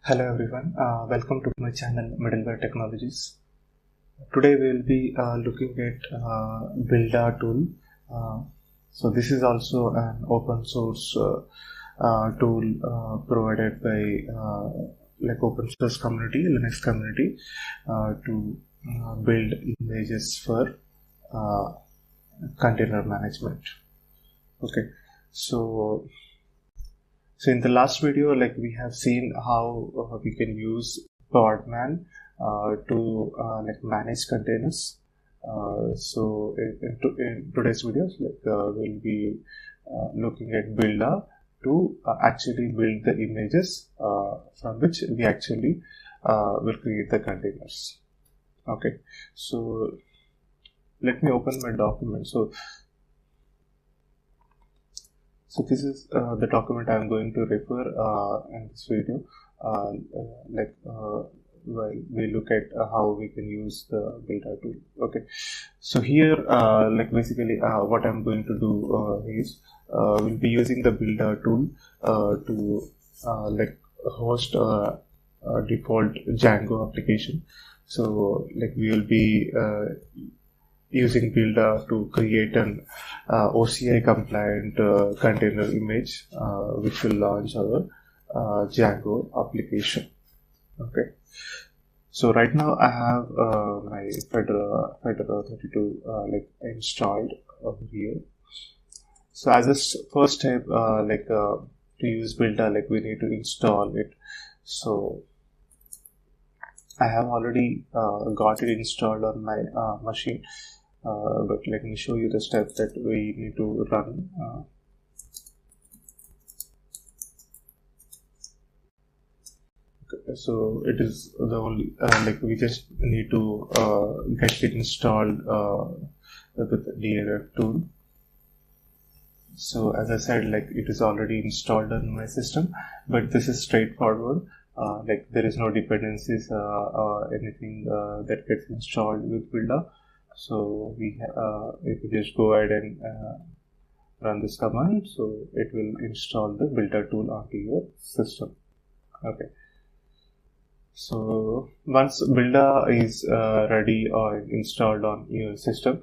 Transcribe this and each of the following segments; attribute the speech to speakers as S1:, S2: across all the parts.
S1: Hello everyone, welcome to my channel Middleware Technologies. Today we will be looking at Buildah tool. So this is also an open source tool provided by open source community, Linux community, to build images for container management. Okay, so in the last video, we have seen how we can use Podman to manage containers. So in today's videos, we'll be looking at Buildah to actually build the images from which we actually will create the containers. Okay, so let me open my document. So this is the document I am going to refer in this video, while we look at how we can use the Buildah tool. Okay, so here, basically, what I'm going to do is we'll be using the Buildah tool to host a default Django application. So we will be using Buildah to create an OCI compliant container image which will launch our Django application. Okay, so right now I have my Fedora 32 installed over here. So as a first step, to use Buildah, we need to install it. So I have already got it installed on my machine. But let me show you the steps that we need to run. Okay, so it is the only we just need to get it installed with the DLF tool. So as I said, it is already installed on my system, but this is straightforward. There is no dependencies or anything that gets installed with Buildah. So if you just go ahead and run this command, so it will install the Buildah tool onto your system. Okay, so once Buildah is ready or installed on your system,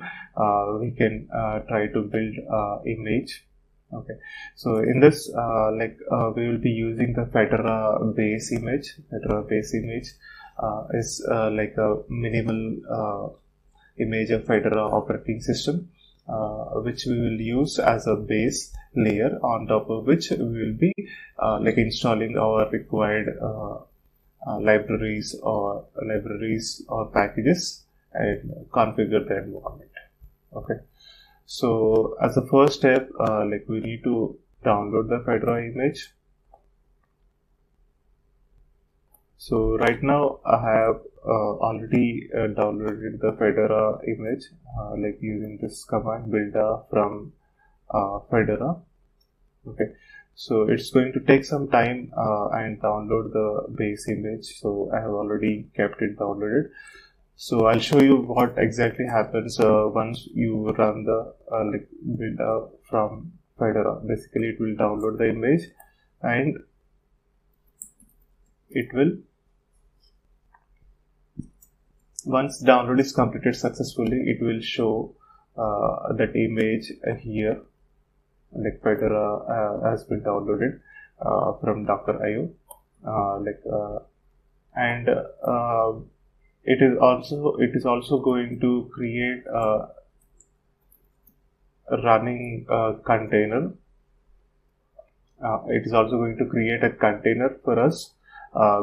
S1: we can try to build image. Okay, so in this we will be using the Fedora base image. Fedora base image is like a minimal image of Fedora operating system, which we will use as a base layer, on top of which we will be installing our required libraries or packages and configure the environment. Okay, so as a first step, we need to download the Fedora image. So right now I have already downloaded the Fedora image using this command Buildah from Fedora. Okay, so it's going to take some time and download the base image. So I have already kept it downloaded. So I'll show you what exactly happens once you run the Buildah from Fedora. Basically, it will download the image and it will, once download is completed successfully, it will show that image here, Fedora has been downloaded from Docker.io, and it is also going to create a running container. It is also going to create a container for us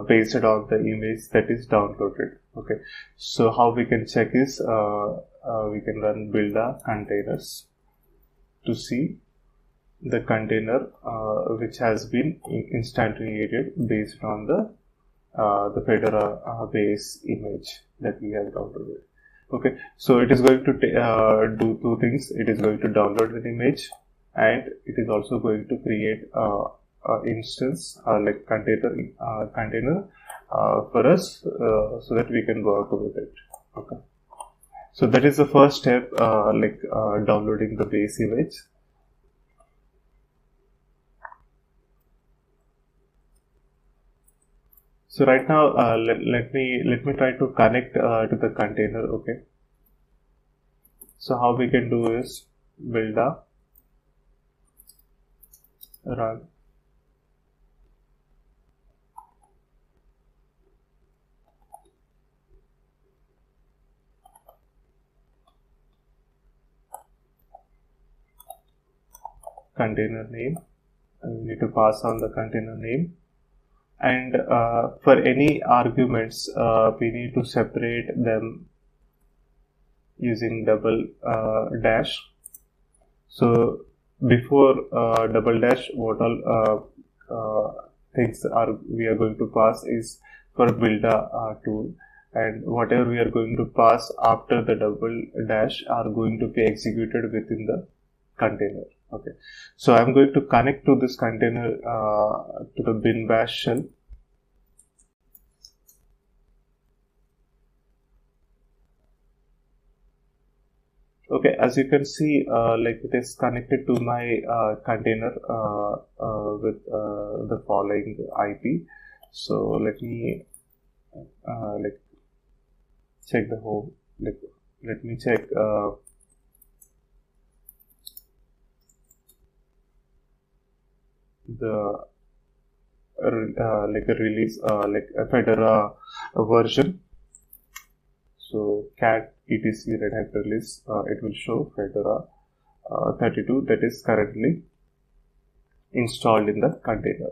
S1: based on the image that is downloaded. Okay, so how we can check is we can run Buildah containers to see the container which has been instantiated based on the Fedora base image that we have downloaded. Okay, so it is going to do two things. It is going to download an image, and it is also going to create instance container for us so that we can work with it. Okay, so that is the first step, downloading the base image. So right now, let me try to connect to the container. Okay. So how we can do is Buildah run container name. And we need to pass on the container name. And for any arguments, we need to separate them using double dash. So before double dash, what all things we are going to pass is for Buildah tool, and whatever we are going to pass after the double dash are going to be executed within the container. Okay, so I'm going to connect to this container to the bin bash shell. Okay, as you can see, like it is connected to my container with the following IP. So let me like check the home. Let me check the like a release like a Fedora version. So cat etc red hat release, it will show Fedora 32 that is currently installed in the container.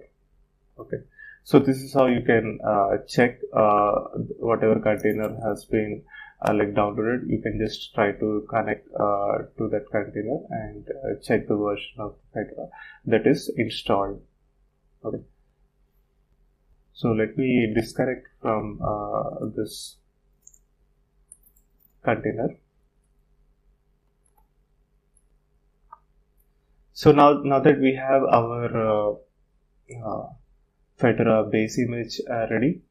S1: Okay, so this is how you can check whatever container has been like downloaded. You can just try to connect to that container and check the version of Fedora that is installed. Okay, so let me disconnect from this container. So now that we have our Fedora base image ready,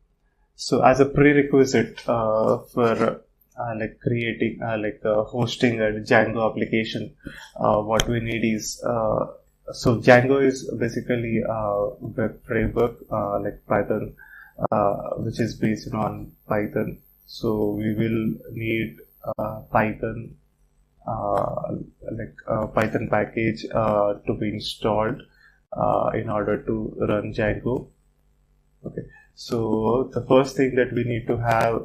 S1: so as a prerequisite for like creating hosting a Django application, what we need is so Django is basically a web framework like Python, which is based on Python. So we will need Python Python package to be installed in order to run Django. Okay, so the first thing that we need to have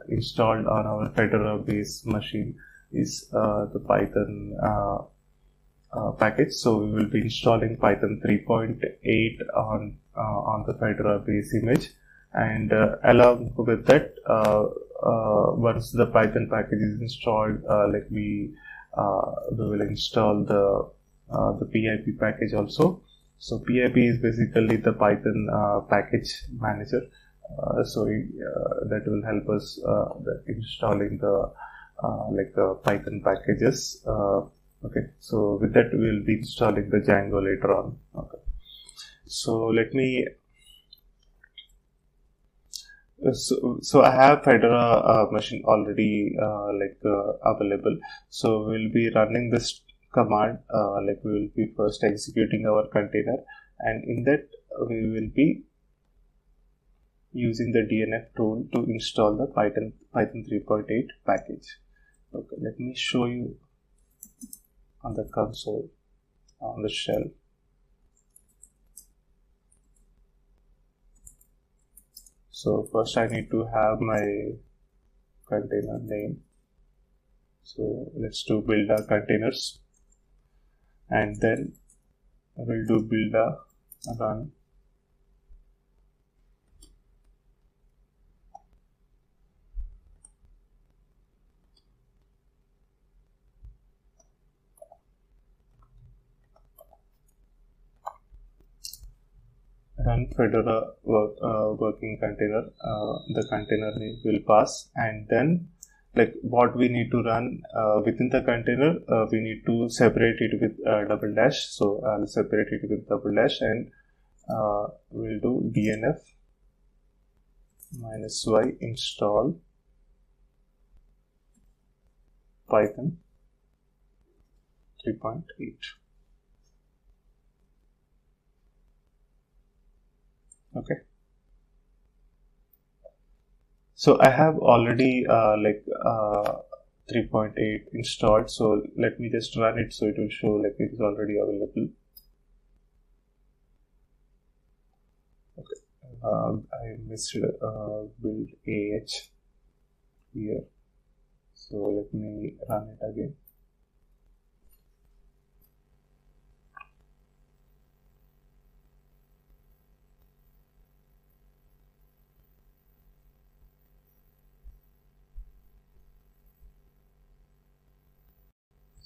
S1: installed on our Fedora based machine is the Python package. So we will be installing Python 3.8 on the Fedora base image, and along with that, once the Python package is installed, like we will install the PIP package also. So PIP is basically the Python package manager. So that will help us installing the the Python packages. Okay, so with that we will be installing the Django later on. Okay, so let me. So I have Fedora machine already available. So we'll be running this command. We will be first executing our container, and in that we will be using the DNF tool to install the Python 3.8 package. Okay, let me show you on the console on the shell. So first I need to have my container name. So let's do Buildah containers, and then I will do Buildah run Fedora working container. The container name will pass, and then like what we need to run within the container, we need to separate it with double dash. So I'll separate it with double dash, and we'll do DNF -y install Python 3.8. Okay, So I have already 3.8 installed. So let me just run it, so it will show like it is already available. Okay, I missed build AH here. So let me run it again.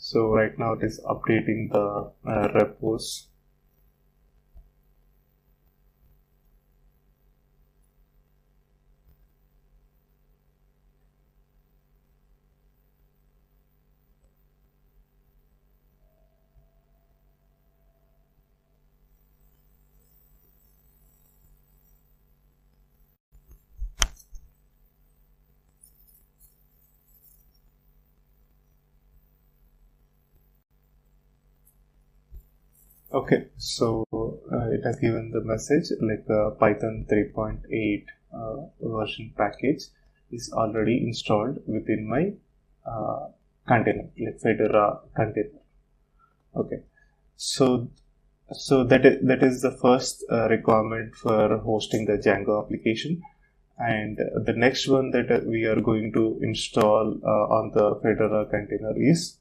S1: So right now it is updating the repos. Okay, so it has given the message like Python 3.8 version package is already installed within my container, like Fedora container. Okay, so that is the first requirement for hosting the Django application, and the next one that we are going to install on the Fedora container is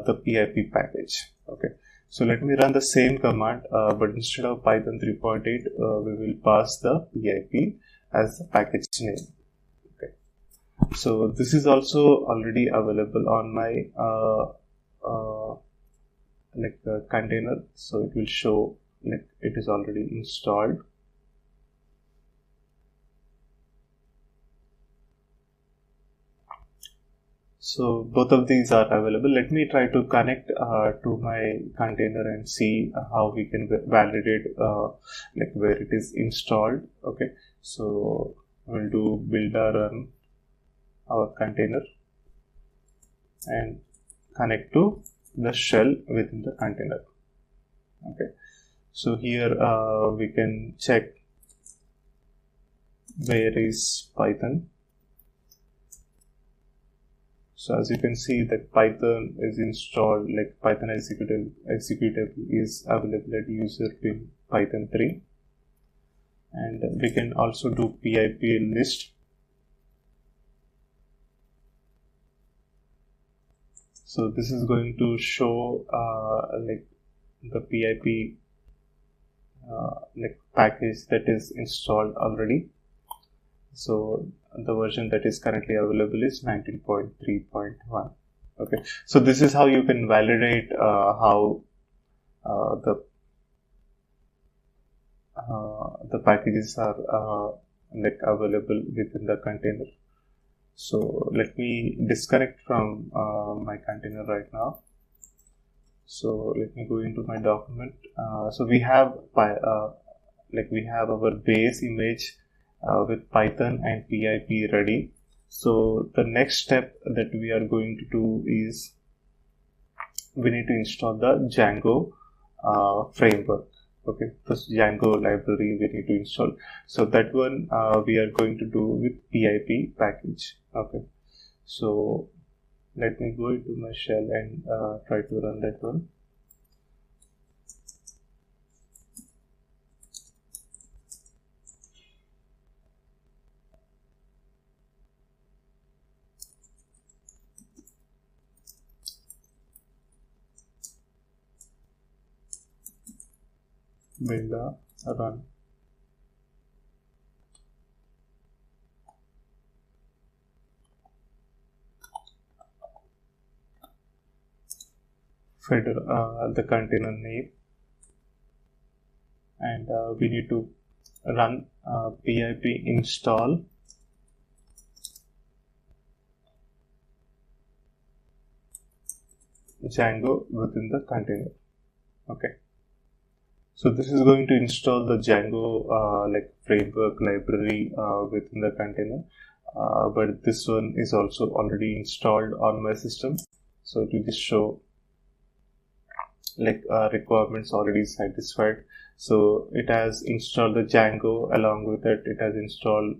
S1: the PIP package. Okay. So let me run the same command, but instead of Python 3.8, we will pass the PIP as the package name. Okay. So this is also already available on my container. So it will show like it is already installed. So both of these are available. Let me try to connect to my container and see how we can validate like where it is installed. Okay, so we'll do Buildah run our container and connect to the shell within the container. Okay, so here we can check where is Python. So as you can see that Python is installed, like Python executable is available at user bin Python 3, and we can also do PIP list. So this is going to show like the PIP like package that is installed already. So the version that is currently available is 19.3.1. Okay, so this is how you can validate how the packages are like available within the container. So let me disconnect from my container right now. So let me go into my document. So we have we have our base image with Python and PIP ready. So the next step that we are going to do is we need to install the Django framework. Okay, this Django library we need to install. So that one we are going to do with PIP package. Okay, so let me go into my shell and try to run that one. Buildah run. Fedora, the container name, and we need to run pip install Django within the container. Okay, so this is going to install the Django framework library within the container, but this one is also already installed on my system, so it will just show requirements already satisfied. So it has installed the Django, along with it has installed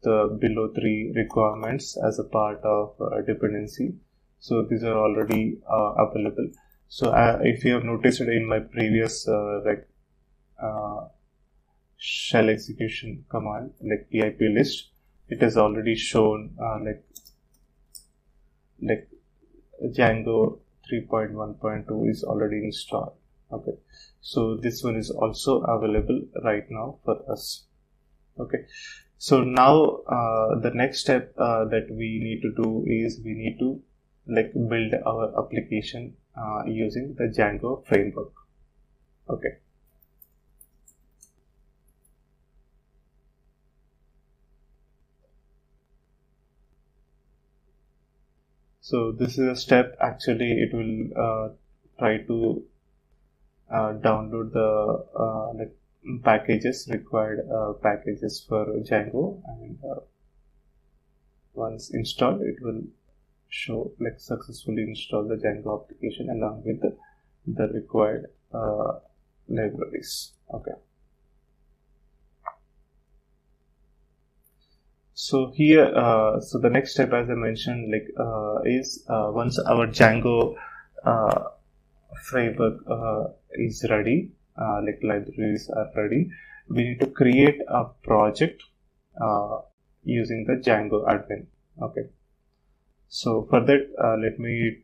S1: the below 3 requirements as a part of dependency. So these are already available. So if you have noticed it in my previous shell execution command, like pip list, it has already shown like Django 3.1.2 is already installed. Okay, so this one is also available right now for us. Okay, so now the next step that we need to do is we need to build our application using the Django framework. Okay, so this is a step. Actually, it will try to download the packages, required packages for Django, and once installed, it will show successfully install the Django application along with the required libraries. Okay, so here so the next step, as I mentioned, is once our Django framework is ready, libraries are ready, we need to create a project using the Django admin. Okay, so for that let me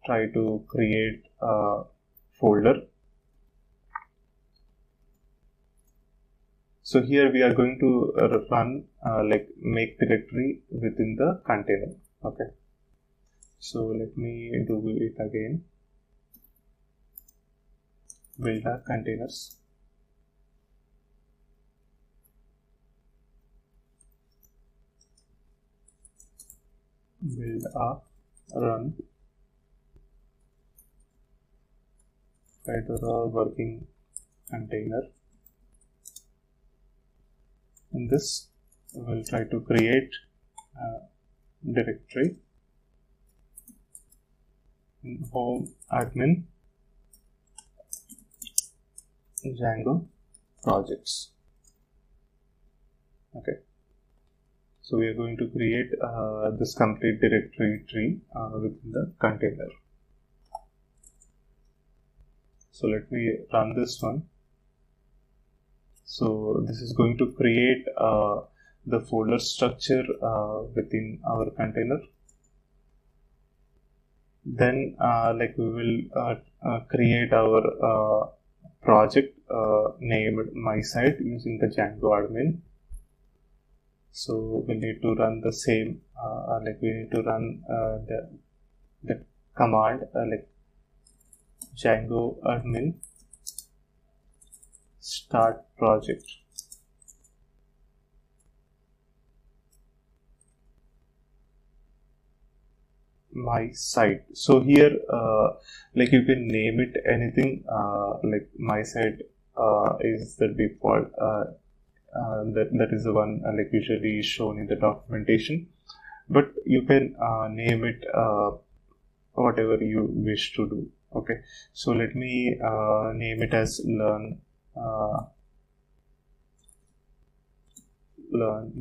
S1: try to create a folder. So here we are going to run make directory within the container. Okay, so let me do it again. Buildah containers. Buildah run Fedora working container. In this, we will try to create a directory in home admin Django projects. Okay, so we are going to create this complete directory tree within the container. So let me run this one. So this is going to create the folder structure within our container. Then we will create our project named my site using the Django admin. So we need to run the same we need to run the command Django admin start project. My site. So here you can name it anything, my site is the default that is the one usually shown in the documentation, but you can name it whatever you wish to do. Okay, so let me name it as learn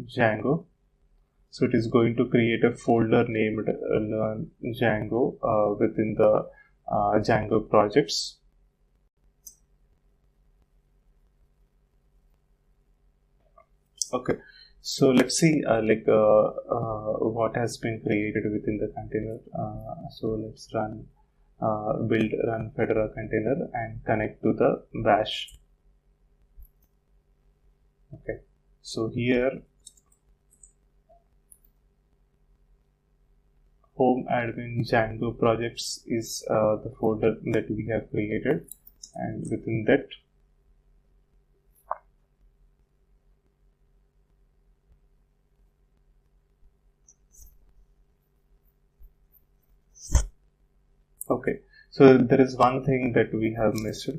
S1: Django. So it is going to create a folder named learn Django within the Django projects. Okay, so let's see what has been created within the container. So let's run build run Fedora container and connect to the bash. Okay, so here home admin Django projects is the folder that we have created, and within that okay, so there is one thing that we have missed.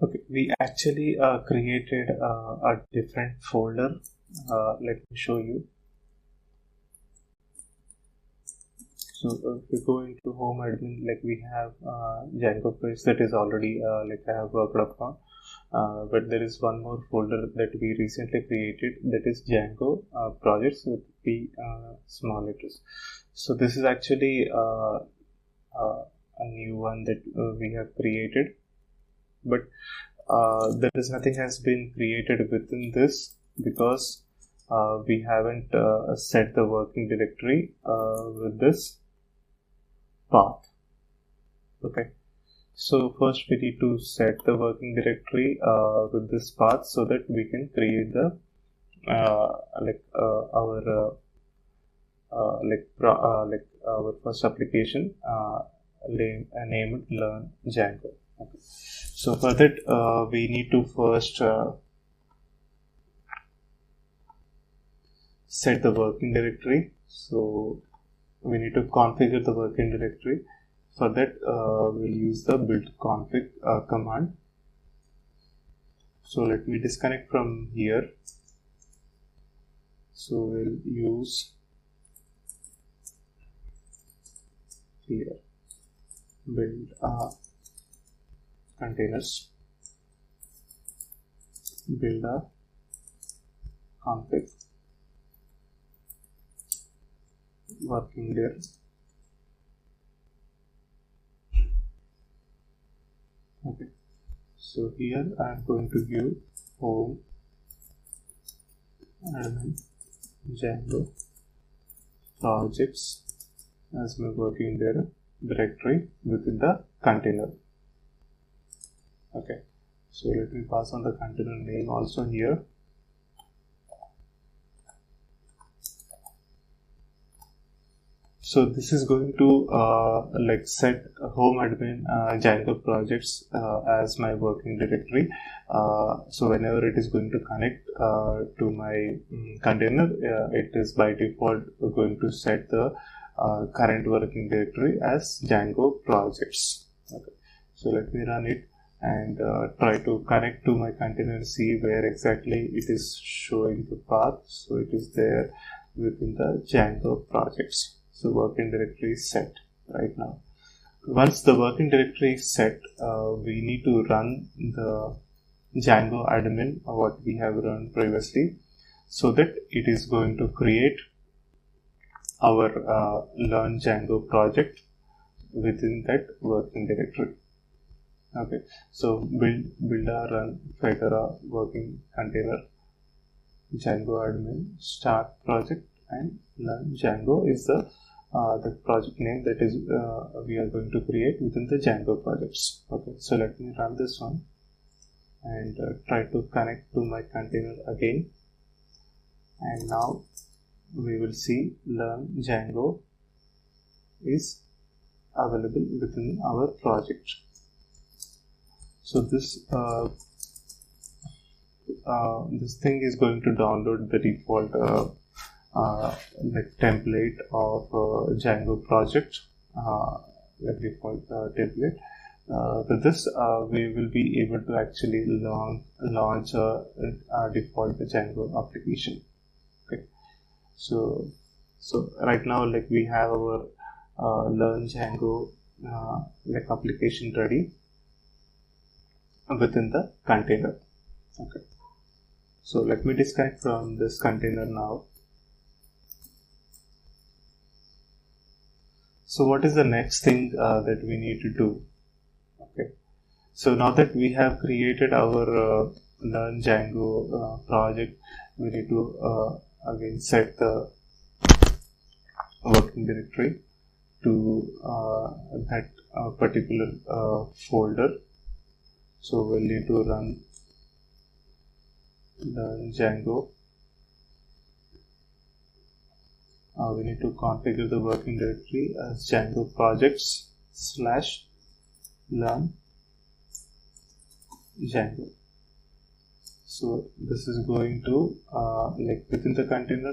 S1: Okay, we actually created a different folder. Let me show you. So if we go into home admin, like we have Django page that is already like I have worked upon, but there is one more folder that we recently created, that is Django projects with P small letters. So this is actually a new one that we have created, but there is nothing has been created within this because we haven't set the working directory with this path. Okay, so first we need to set the working directory with this path so that we can create the our first application named Learn Django. Okay. So for that we need to first set the working directory. So we need to configure the working directory. For that we'll use the build config command. So let me disconnect from here. So we'll use here build containers, Buildah config working there. Okay, so here I am going to give home admin Django projects as my working directory within the container. Okay, so let me pass on the container name also here. So this is going to like set home admin Django projects as my working directory. So whenever it is going to connect to my container, it is by default going to set the current working directory as Django projects. Okay. So let me run it and try to connect to my container and see where exactly it is showing the path. So it is there within the Django projects. So working directory is set right now. Once the working directory is set, we need to run the Django admin what we have run previously, so that it is going to create our Learn Django project within that working directory. Okay, so Buildah run Fedora working container Django admin start project, and Learn Django is the project name that is we are going to create within the Django projects. Okay, so let me run this one and try to connect to my container again, and now we will see Learn Django is available within our project. So this this thing is going to download the default like template of Django project, the default template. With this we will be able to actually launch a default Django application. Okay, so right now, like, we have our Learn Django like application ready within the container. Okay, so let me disconnect from this container now. So what is the next thing that we need to do? Okay, so now that we have created our Learn Django project, we need to again set the working directory to that particular folder. So we'll need to run Learn Django. We need to configure the working directory as Django projects / Learn Django. So this is going to like within the container,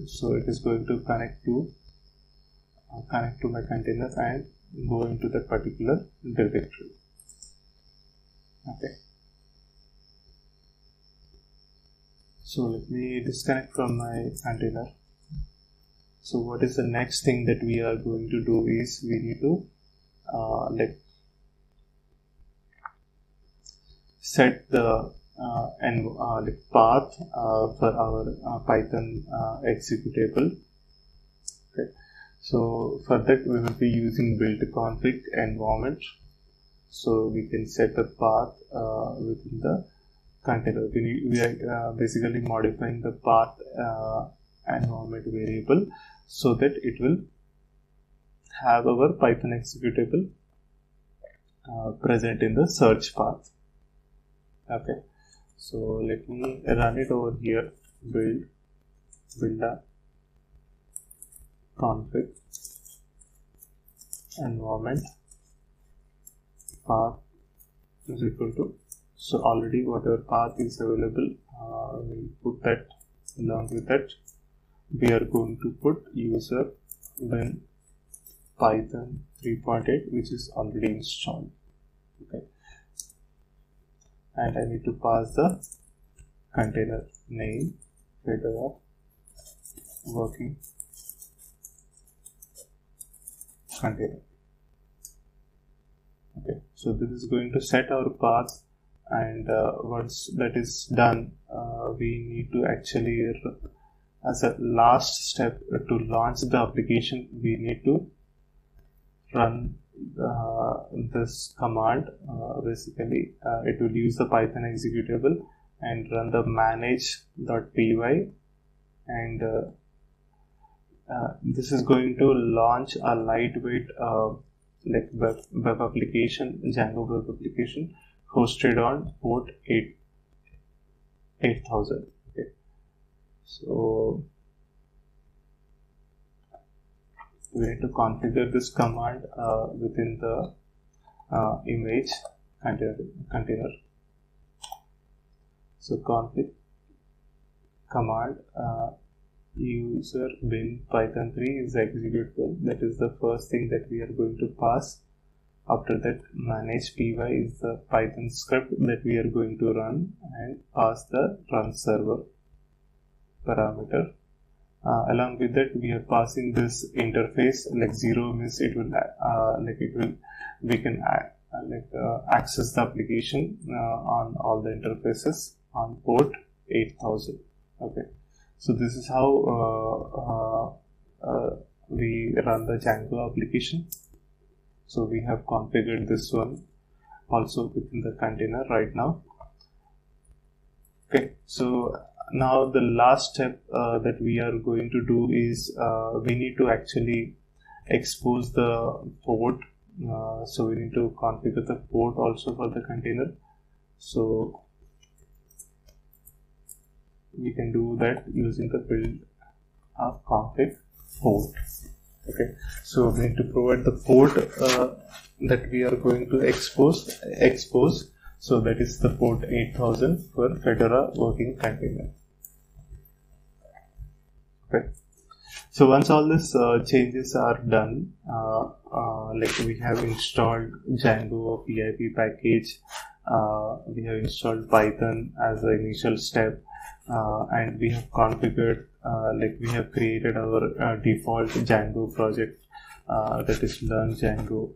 S1: so it is going to connect to my container and go into that particular directory. Okay, so let me disconnect from my container. So what is the next thing that we are going to do is we need to set the path for our Python executable. Okay. So for that we will be using build config environment. So we can set a path within the container. We are basically modifying the path environment variable so that it will have our Python executable present in the search path. Okay, so let me run it over here. Buildah config environment path is equal to, so already whatever path is available, we'll put that. Along with that we are going to put user bin Python 3.8, which is already installed. Okay, and I need to pass the container name, Fedora working container. Okay, so this is going to set our path, and once that is done, we need to actually, as a last step to launch the application, we need to run this command. Basically it will use the Python executable and run the manage.py, and this is going to launch a lightweight web application, Django web application hosted on port 8000. Okay, so we need to configure this command within the image container. So config command user bin Python 3 is executable. That is the first thing that we are going to pass. After that, manage py is the Python script that we are going to run, and pass the run server parameter. Along with that, we are passing this interface, like 0 means it will we can access the application on all the interfaces on port 8000. Okay, so this is how we run the Django application. So we have configured this one also within the container right now. Okay, so now the last step that we are going to do is we need to actually expose the port. So we need to configure the port also for the container. So we can do that using the build config port. Okay, so we need to provide the port that we are going to expose. So that is the port 8000 for Fedora working container. Okay, so once all these changes are done, like we have installed Django PIP package, we have installed Python as the initial step, and we have configured, we have created our default Django project, that is learn Django,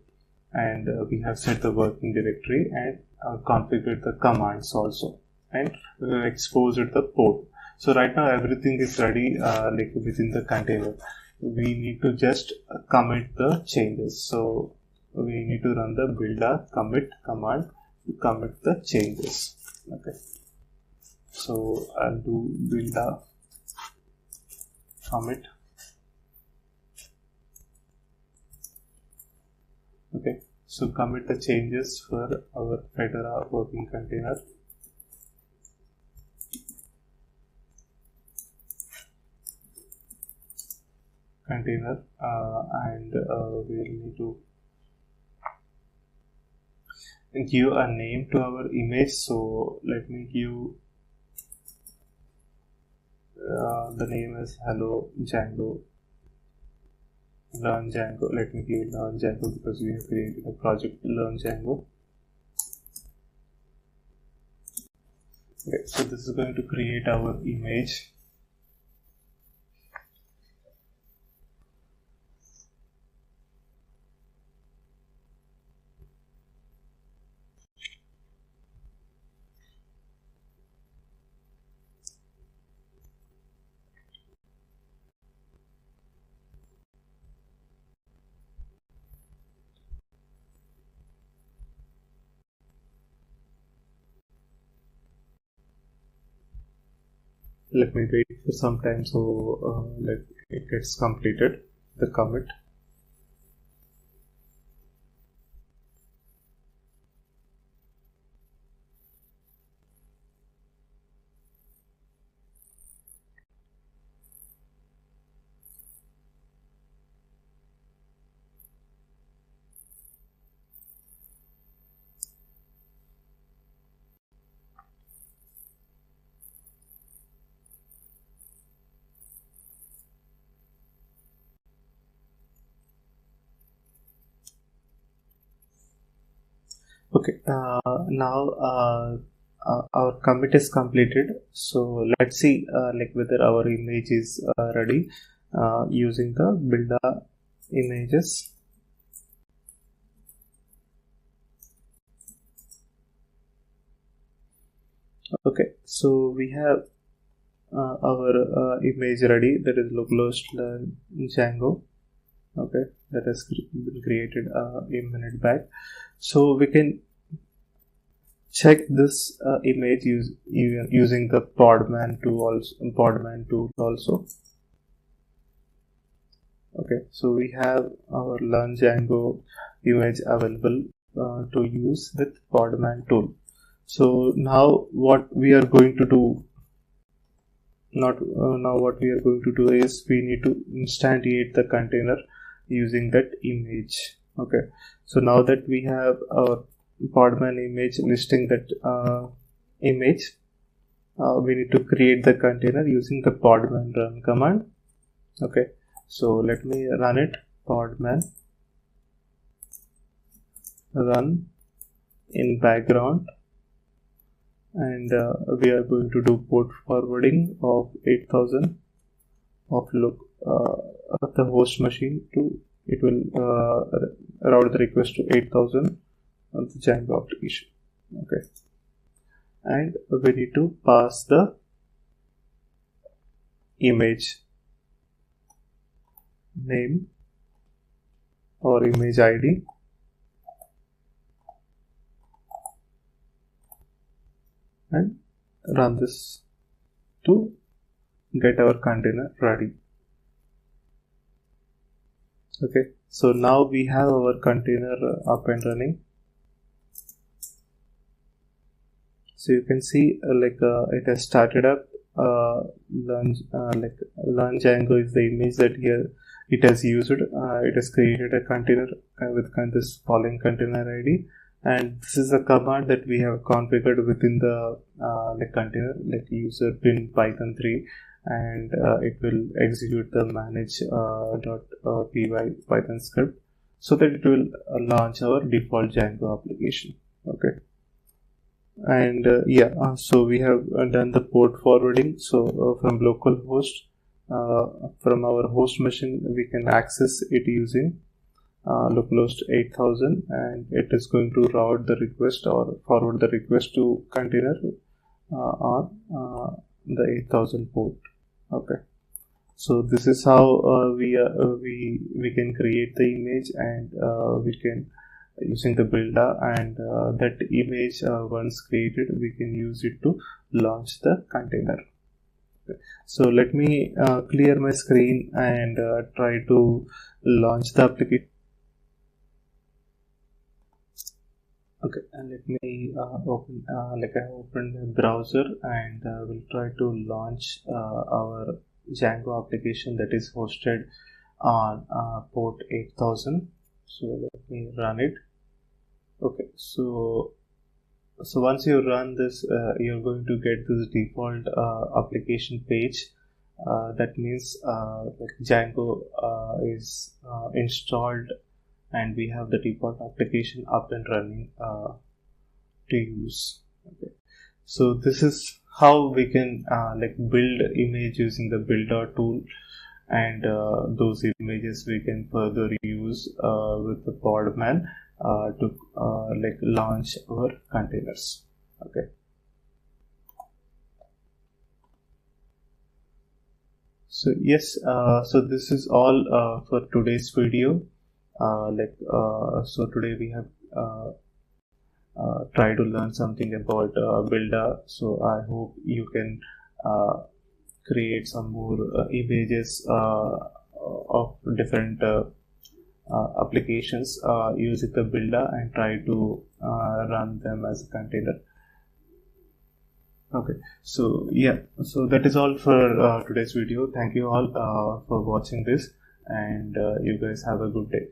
S1: and we have set the working directory and configured the commands also, and exposed the port. So right now everything is ready, within the container. We need to just commit the changes. So we need to run the buildah commit command to commit the changes. Okay, so I'll do buildah commit. Okay, so commit the changes for our Fedora working container. And we'll need to give a name to our image. So let me give the name is hello Django, learn Django. Let me give learn Django because we have created a project learn Django. Okay, so this is going to create our image. let me wait for some time so like it gets completed, the commit. Okay, now our commit is completed. So let's see like whether our image is ready using the Buildah images. Okay, so we have our image ready, that is localhost Django. Okay, that has been created a minute back. So we can check this image using the Podman tool also. Okay, so we have our Learn Django image available to use with Podman tool. So now what we are going to do, what we are going to do is we need to instantiate the container using that image. Okay, so now that we have our Podman image listing that image, we need to create the container using the podman run command. Okay, so let me run it. Podman run in background, and we are going to do port forwarding of 8000 of the host machine to, it will route the request to 8000 of the Django application. Okay, and we need to pass the image name or image ID and run this to get our container ready. Okay, so now we have our container up and running. So you can see it has started up. Learn Django is the image that here it has used. It has created a container with this following container ID, and this is a command that we have configured within the container, like user bin python 3, and it will execute the manage.py python script so that it will launch our default Django application. Okay, and so we have done the port forwarding. So from localhost, from our host machine, we can access it using localhost 8000, and it is going to route the request or forward the request to container on the 8000 port. Okay, so this is how we can create the image, and we can, using the Buildah, and that image once created, we can use it to launch the container. Okay. So let me clear my screen and try to launch the application. Okay, and let me open I opened the browser, and we'll try to launch our Django application that is hosted on port 8000. So let me run it. Okay, so once you run this, you're going to get this default application page. That means Django is installed, and we have the default application up and running to use. Okay, so this is how we can build image using the Buildah tool, and those images we can further use with the Podman to launch our containers. Okay, so yes, so this is all for today's video. So today we have tried to learn something about Buildah. So I hope you can create some more images of different applications using the Buildah and try to run them as a container. Okay, so yeah, so that is all for today's video. Thank you all for watching this, and you guys have a good day.